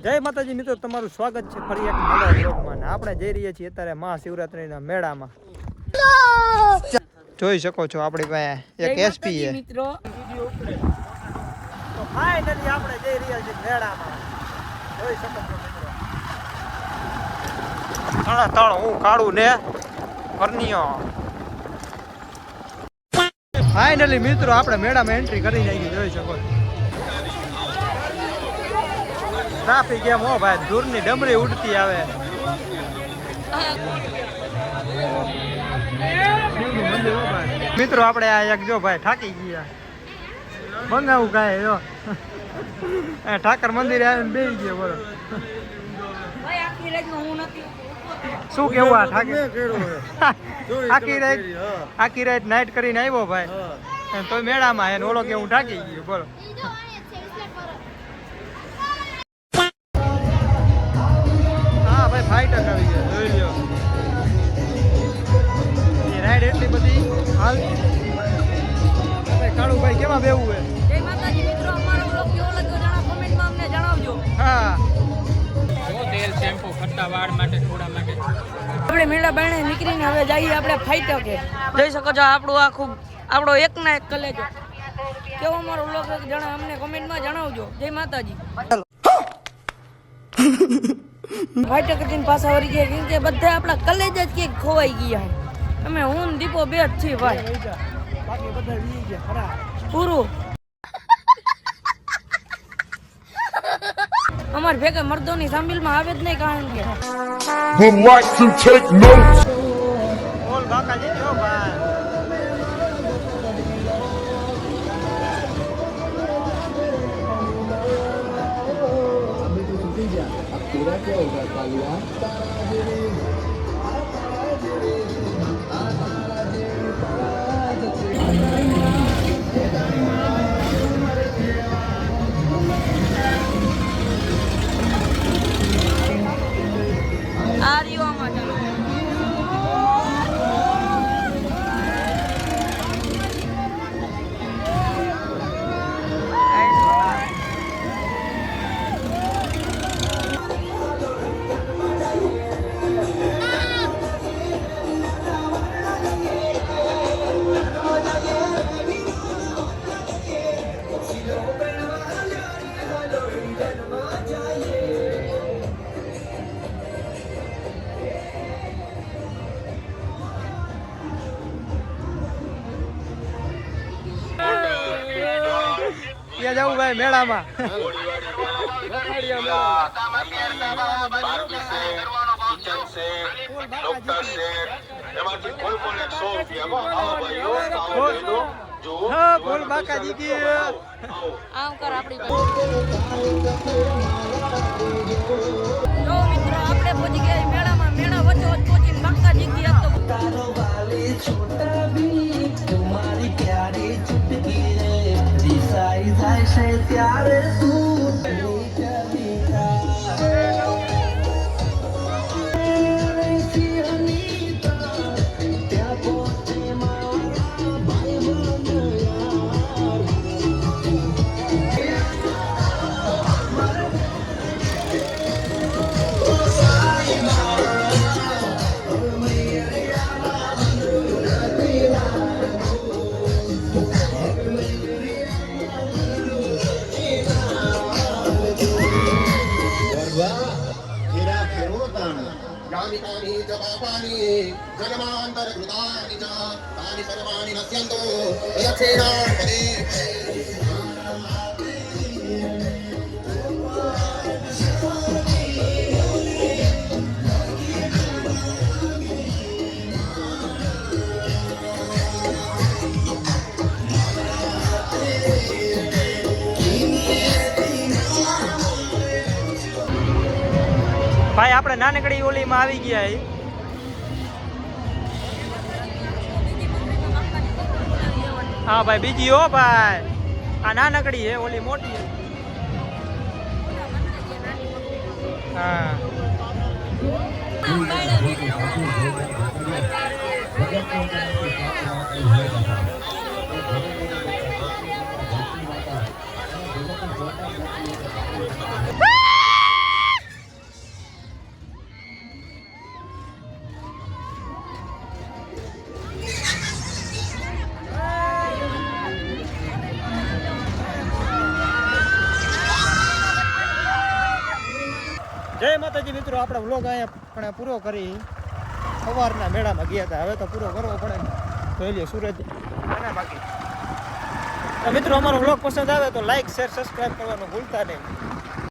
જય માતાજી મિત્રો, તમારું સ્વાગત છે ફરી એક નવા વ્લોગમાં. આપણે જઈ રહ્યા છીએ અત્યારે મહાશિવરાત્રીના મેળામાં. જોઈ શકો છો આપણી પાસે એક એસપી છે મિત્રો. તો ફાઇનલી આપણે જઈ રહ્યા છીએ મેળામાં. જોઈ શકો છો મિત્રો. તણ હું કાઢું ને કરનીઓ. ફાઇનલી મિત્રો આપણે મેળામાં એન્ટ્રી કરી નાખી. જોઈ શકો છો ટ્રાફિક એમ. હો ભાઈ, દૂરની ડમરી ઉડતી આવે. મિત્રો આપણે આ એક જો ભાઈ થાકી ગયા, મંગાવું કાંઈ જો ઠાકર મંદિરે આવીને બેસી ગયો. બોલો શું કેવું આ ઠાકર આખી રાત નાઈટ કરીને આવ્યો ભાઈ, તો મેળામાં એને ઓલો કે હું થાકી ગયો. બોલો ફાઈટર આવી ગયા. જોઈ લ્યો એ રાઈડ એટલી બધી હાલ. કાળુભાઈ કેવા બેવું હે? જય માતાજી મિત્રો, અમારો બ્લોગ કેવો લાગ્યો જણાવો કમેન્ટમાં અમને જણાવજો. હા, તેલ શેમ્પુ ખટ્ટા વાળ માટે થોડા માટે આપણે મેળા બાણે નીકળીને હવે જઈએ આપણે ફાઈટર કે. જોઈ શકો છો આપણો આપણો એક ના એક કલેજો. કેવો અમારો બ્લોગ જણાવો અમને કમેન્ટમાં જણાવજો. જય માતાજી. ફાઈટર કરીને પાછા વળી ગયા કેમ કે બધા આપણા કલેજ જ કે ખોવાઈ ગયા. અમે હું દીપો બે જ છીએ ભાઈ, બાકી બધા વી ગયા ખરા પૂરું. અમાર ભેગા મર્દોની સામિલમાં આવે જ નહીં કારણ કે would like to take notes. બોલ બાકાજી જો ભાઈ. આ રહ્યો આમાં ચાલો. ત્યાં જવું ભાઈ મેળામાં. હા, બોલ બાકાજી કી. આમ કર આપણી જો મિત્રો આપણે પહોંચી ગયા મેળામાં. મેળા વચ્ચે પહોંચીને બાકાજી કી તો तुम्हारी प्यारी चुटकी रे दिसाई जाए से प्यारे तू जगमांतर कृतानि च तानि सर्वाणि नश्यन्तो यथेनापदे ભાઈ આપણે નાનકડી ઓલીમાં આવી ગયા. હા ભાઈ, બીજી હો ભાઈ. આ નાનકડી હે, ઓલી મોટી હે. હા જય માતાજી મિત્રો, આપણે વ્લોગ અહીંયા પણ પૂરો કરી. સવારના મેળામાં ગયા હતા, હવે તો પૂરો કરવો પડે ને. જોઈ લ્યો સૂરજ અને બાકી. તો મિત્રો અમારો વ્લોગ પસંદ આવે તો લાઈક શેર સબસ્ક્રાઈબ કરવાનું ભૂલતા નહીં.